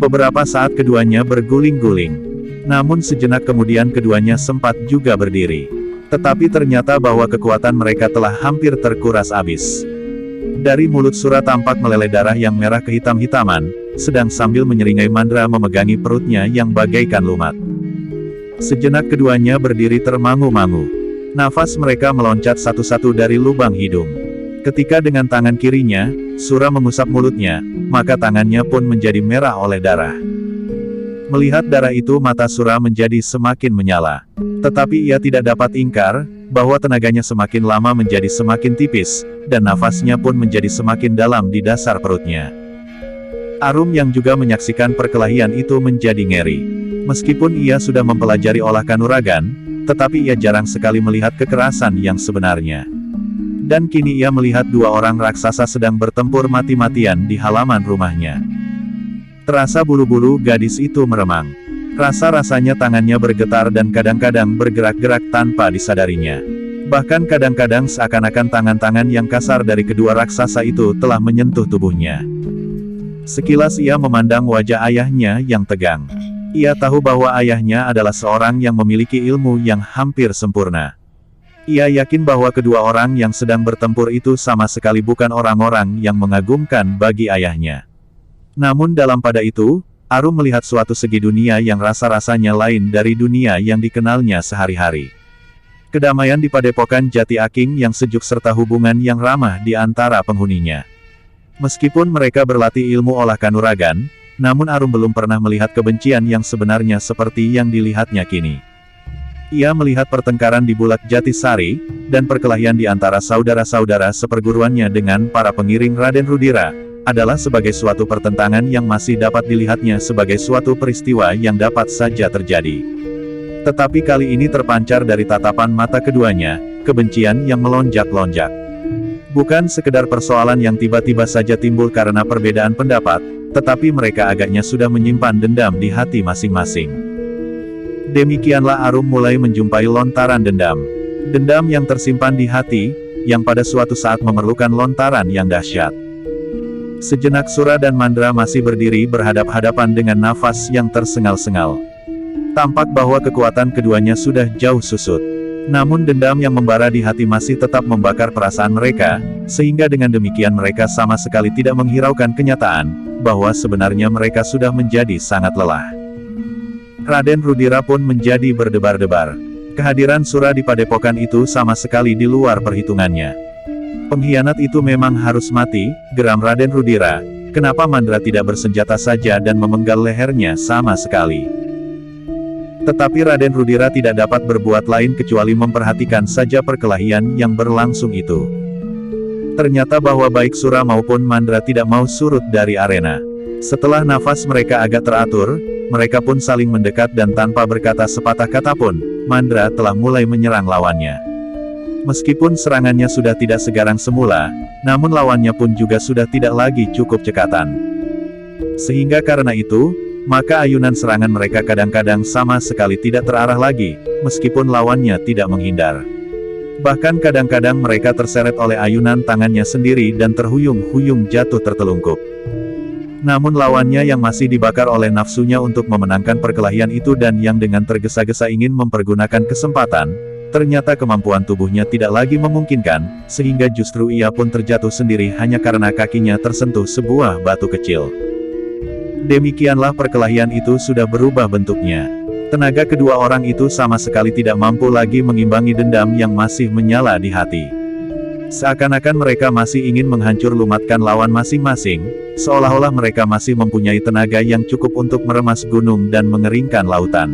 Beberapa saat keduanya berguling-guling. Namun sejenak kemudian keduanya sempat juga berdiri. Tetapi ternyata bahwa kekuatan mereka telah hampir terkuras habis. Dari mulut Sura tampak meleleh darah yang merah kehitam-hitaman, sedang sambil menyeringai Mandra memegangi perutnya yang bagaikan lumat. Sejenak keduanya berdiri termangu-mangu. Nafas mereka meloncat satu-satu dari lubang hidung. Ketika dengan tangan kirinya, Sura mengusap mulutnya, maka tangannya pun menjadi merah oleh darah. Melihat darah itu mata Sura menjadi semakin menyala. Tetapi ia tidak dapat ingkar, bahwa tenaganya semakin lama menjadi semakin tipis, dan nafasnya pun menjadi semakin dalam di dasar perutnya. Arum yang juga menyaksikan perkelahian itu menjadi ngeri. Meskipun ia sudah mempelajari olah kanuragan, tetapi ia jarang sekali melihat kekerasan yang sebenarnya. Dan kini ia melihat dua orang raksasa sedang bertempur mati-matian di halaman rumahnya. Terasa bulu-bulu gadis itu meremang. Rasa-rasanya tangannya bergetar dan kadang-kadang bergerak-gerak tanpa disadarinya. Bahkan kadang-kadang seakan-akan tangan-tangan yang kasar dari kedua raksasa itu telah menyentuh tubuhnya. Sekilas ia memandang wajah ayahnya yang tegang. Ia tahu bahwa ayahnya adalah seorang yang memiliki ilmu yang hampir sempurna. Ia yakin bahwa kedua orang yang sedang bertempur itu sama sekali bukan orang-orang yang mengagumkan bagi ayahnya. Namun dalam pada itu, Arum melihat suatu segi dunia yang rasa-rasanya lain dari dunia yang dikenalnya sehari-hari. Kedamaian di Padepokan Jati Aking yang sejuk serta hubungan yang ramah di antara penghuninya. Meskipun mereka berlatih ilmu olah kanuragan, namun Arum belum pernah melihat kebencian yang sebenarnya seperti yang dilihatnya kini. Ia melihat pertengkaran di Bulak Jatisari, dan perkelahian di antara saudara-saudara seperguruannya dengan para pengiring Raden Rudira, adalah sebagai suatu pertentangan yang masih dapat dilihatnya sebagai suatu peristiwa yang dapat saja terjadi. Tetapi kali ini terpancar dari tatapan mata keduanya, kebencian yang melonjak-lonjak. Bukan sekedar persoalan yang tiba-tiba saja timbul karena perbedaan pendapat, tetapi mereka agaknya sudah menyimpan dendam di hati masing-masing. Demikianlah Arum mulai menjumpai lontaran dendam. Dendam yang tersimpan di hati, yang pada suatu saat memerlukan lontaran yang dahsyat. Sejenak Sura dan Mandra masih berdiri berhadap-hadapan dengan nafas yang tersengal-sengal. Tampak bahwa kekuatan keduanya sudah jauh susut. Namun dendam yang membara di hati masih tetap membakar perasaan mereka, sehingga dengan demikian mereka sama sekali tidak menghiraukan kenyataan, bahwa sebenarnya mereka sudah menjadi sangat lelah. Raden Rudira pun menjadi berdebar-debar. Kehadiran Sura di padepokan itu sama sekali di luar perhitungannya. Pengkhianat itu memang harus mati, geram Raden Rudira. Kenapa Mandra tidak bersenjata saja dan memenggal lehernya sama sekali? Tetapi Raden Rudira tidak dapat berbuat lain kecuali memperhatikan saja perkelahian yang berlangsung itu. Ternyata bahwa baik Sura maupun Mandra tidak mau surut dari arena. Setelah nafas mereka agak teratur, mereka pun saling mendekat dan tanpa berkata sepatah kata pun, Mandra telah mulai menyerang lawannya. Meskipun serangannya sudah tidak segarang semula, namun lawannya pun juga sudah tidak lagi cukup cekatan. Sehingga karena itu, maka ayunan serangan mereka kadang-kadang sama sekali tidak terarah lagi, meskipun lawannya tidak menghindar. Bahkan kadang-kadang mereka terseret oleh ayunan tangannya sendiri dan terhuyung-huyung jatuh tertelungkup. Namun lawannya yang masih dibakar oleh nafsunya untuk memenangkan perkelahian itu dan yang dengan tergesa-gesa ingin mempergunakan kesempatan, ternyata kemampuan tubuhnya tidak lagi memungkinkan, sehingga justru ia pun terjatuh sendiri hanya karena kakinya tersentuh sebuah batu kecil. Demikianlah perkelahian itu sudah berubah bentuknya. Tenaga kedua orang itu sama sekali tidak mampu lagi mengimbangi dendam yang masih menyala di hati. Seakan-akan mereka masih ingin menghancur lumatkan lawan masing-masing, seolah-olah mereka masih mempunyai tenaga yang cukup untuk meremas gunung dan mengeringkan lautan.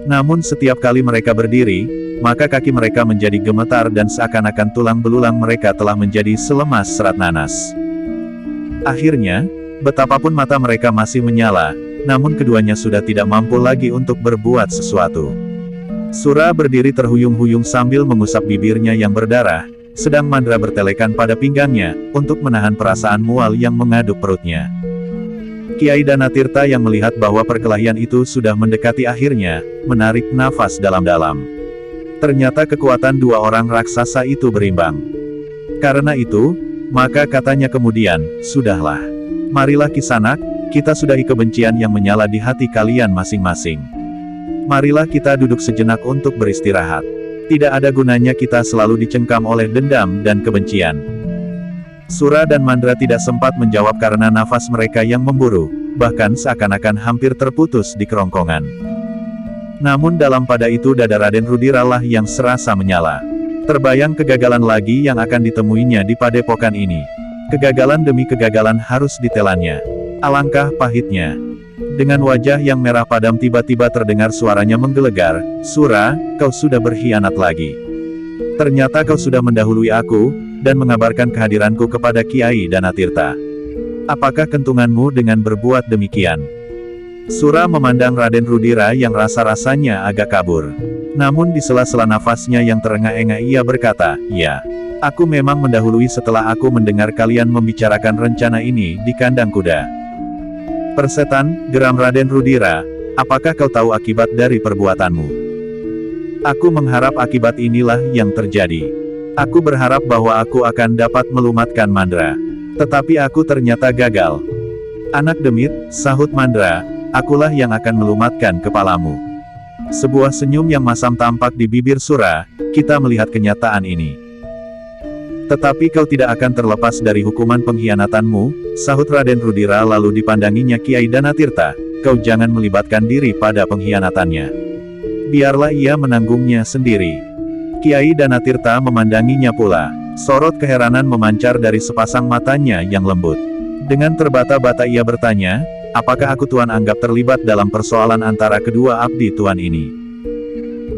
Namun setiap kali mereka berdiri, maka kaki mereka menjadi gemetar dan seakan-akan tulang belulang mereka telah menjadi selemas serat nanas. Akhirnya, betapapun mata mereka masih menyala, namun keduanya sudah tidak mampu lagi untuk berbuat sesuatu. Sura berdiri terhuyung-huyung sambil mengusap bibirnya yang berdarah, sedang Mandra bertelekan pada pinggangnya, untuk menahan perasaan mual yang mengaduk perutnya. Kiai Danatirta yang melihat bahwa perkelahian itu sudah mendekati akhirnya, menarik nafas dalam-dalam. Ternyata kekuatan dua orang raksasa itu berimbang. Karena itu, maka katanya kemudian, "Sudahlah. Marilah Kisanak, kita sudahi kebencian yang menyala di hati kalian masing-masing. Marilah kita duduk sejenak untuk beristirahat. Tidak ada gunanya kita selalu dicengkam oleh dendam dan kebencian." Sura dan Mandra tidak sempat menjawab karena nafas mereka yang memburu, bahkan seakan-akan hampir terputus di kerongkongan. Namun dalam pada itu dada Raden Rudira lah yang serasa menyala. Terbayang kegagalan lagi yang akan ditemuinya di padepokan ini. Kegagalan demi kegagalan harus ditelannya. Alangkah pahitnya. Dengan wajah yang merah padam tiba-tiba terdengar suaranya menggelegar, "Sura, kau sudah berkhianat lagi. Ternyata kau sudah mendahului aku, dan mengabarkan kehadiranku kepada Kiai Danatirta. Apakah kentunganmu dengan berbuat demikian?" Sura memandang Raden Rudira yang rasa-rasanya agak kabur. Namun di sela-sela nafasnya yang terengah-engah ia berkata, "Ya. Aku memang mendahului setelah aku mendengar kalian membicarakan rencana ini di kandang kuda." "Persetan," geram Raden Rudira, "apakah kau tahu akibat dari perbuatanmu?" "Aku mengharap akibat inilah yang terjadi. Aku berharap bahwa aku akan dapat melumatkan Mandra. Tetapi aku ternyata gagal." "Anak demit," sahut Mandra, "akulah yang akan melumatkan kepalamu." Sebuah senyum yang masam tampak di bibir Sura, "Kita melihat kenyataan ini. Tetapi kau tidak akan terlepas dari hukuman pengkhianatanmu," sahut Raden Rudira lalu dipandanginya Kiai Danatirta, "Kau jangan melibatkan diri pada pengkhianatannya. Biarlah ia menanggungnya sendiri." Kiai Danatirta memandanginya pula. Sorot keheranan memancar dari sepasang matanya yang lembut. Dengan terbata-bata ia bertanya, "Apakah aku Tuan anggap terlibat dalam persoalan antara kedua abdi Tuan ini?"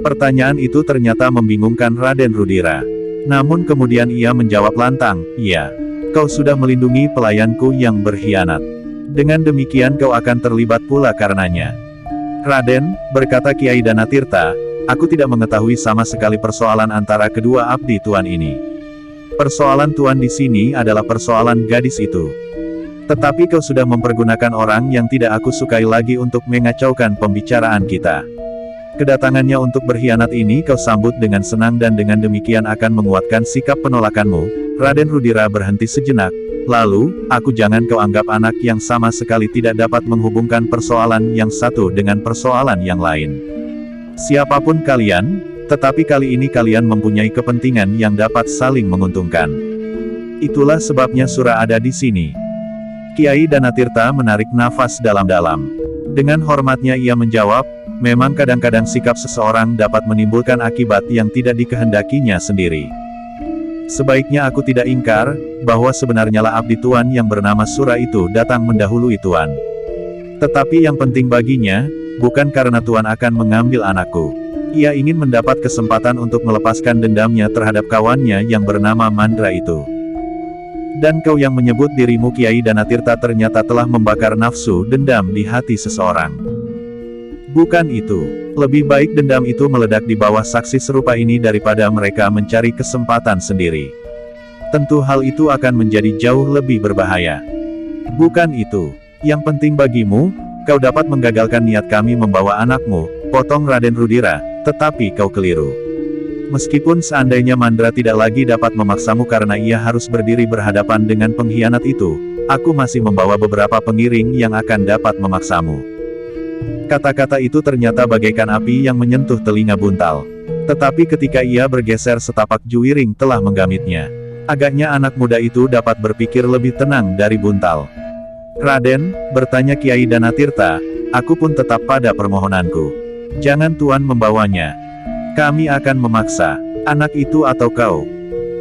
Pertanyaan itu ternyata membingungkan Raden Rudira. Namun kemudian ia menjawab lantang, "Iya. Kau sudah melindungi pelayanku yang berkhianat. Dengan demikian kau akan terlibat pula karenanya." "Raden," berkata Kiai Danatirta, "aku tidak mengetahui sama sekali persoalan antara kedua abdi Tuan ini. Persoalan Tuan di sini adalah persoalan gadis itu. Tetapi kau sudah mempergunakan orang yang tidak aku sukai lagi untuk mengacaukan pembicaraan kita. Kedatangannya untuk berkhianat ini kau sambut dengan senang dan dengan demikian akan menguatkan sikap penolakanmu." Raden Rudira berhenti sejenak, lalu, "Aku jangan kau anggap anak yang sama sekali tidak dapat menghubungkan persoalan yang satu dengan persoalan yang lain. Siapapun kalian, tetapi kali ini kalian mempunyai kepentingan yang dapat saling menguntungkan. Itulah sebabnya Sura ada di sini." Kiai Danatirta menarik nafas dalam-dalam. Dengan hormatnya ia menjawab, "Memang kadang-kadang sikap seseorang dapat menimbulkan akibat yang tidak dikehendakinya sendiri. Sebaiknya aku tidak ingkar, bahwa sebenarnya lah abdi Tuan yang bernama Sura itu datang mendahului Tuan. Tetapi yang penting baginya, bukan karena Tuan akan mengambil anakku. Ia ingin mendapat kesempatan untuk melepaskan dendamnya terhadap kawannya yang bernama Mandra itu. Dan kau yang menyebut dirimu Kiai Danatirta ternyata telah membakar nafsu dendam di hati seseorang. Bukan itu. Lebih baik dendam itu meledak di bawah saksi serupa ini daripada mereka mencari kesempatan sendiri. Tentu hal itu akan menjadi jauh lebih berbahaya. Bukan itu. Yang penting bagimu, kau dapat menggagalkan niat kami membawa anakmu," potong Raden Rudira, "tetapi kau keliru. Meskipun seandainya Mandra tidak lagi dapat memaksamu karena ia harus berdiri berhadapan dengan pengkhianat itu, aku masih membawa beberapa pengiring yang akan dapat memaksamu." Kata-kata itu ternyata bagaikan api yang menyentuh telinga Buntal. Tetapi ketika ia bergeser setapak juwiring telah menggamitnya. Agaknya anak muda itu dapat berpikir lebih tenang dari Buntal. "Raden," bertanya Kiai Danatirta, "aku pun tetap pada permohonanku. Jangan Tuan membawanya. Kami akan memaksa. Anak itu atau kau."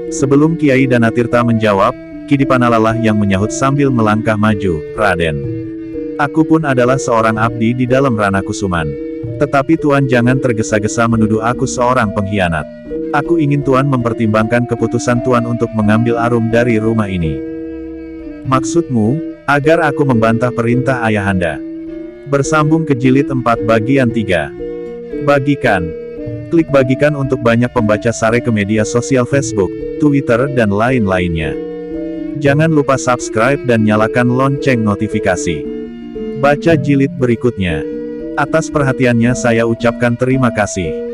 Sebelum Kiai Danatirta menjawab, Kidipanalalah yang menyahut sambil melangkah maju, "Raden. Aku pun adalah seorang abdi di dalam Rana Kusuman. Tetapi Tuan jangan tergesa-gesa menuduh aku seorang pengkhianat. Aku ingin Tuan mempertimbangkan keputusan Tuan untuk mengambil Arum dari rumah ini." "Maksudmu, agar aku membantah perintah Ayahanda?" Bersambung ke jilid 4 bagian 3. Bagikan. Klik bagikan untuk banyak pembaca Sare ke media sosial Facebook, Twitter, dan lain-lainnya. Jangan lupa subscribe dan nyalakan lonceng notifikasi. Baca jilid berikutnya. Atas perhatiannya saya ucapkan terima kasih.